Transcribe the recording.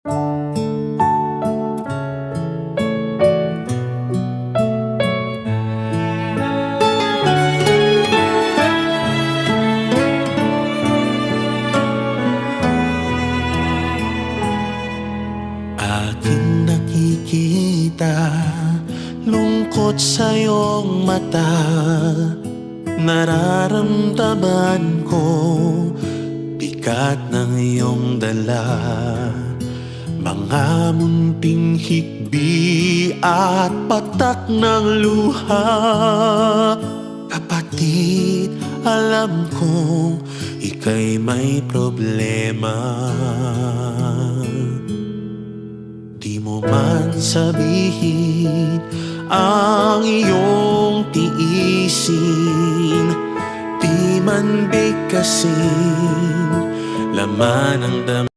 Aking nakikita lungkot sa iyong mata. Nararamdaman ko bigat ng iyong dala. Mga munting hikbi at patak ng luha. Kapatid, alam kong ika'y may problema. Di mo man sabihin ang iyong tiisin, di man bigkasin laman ng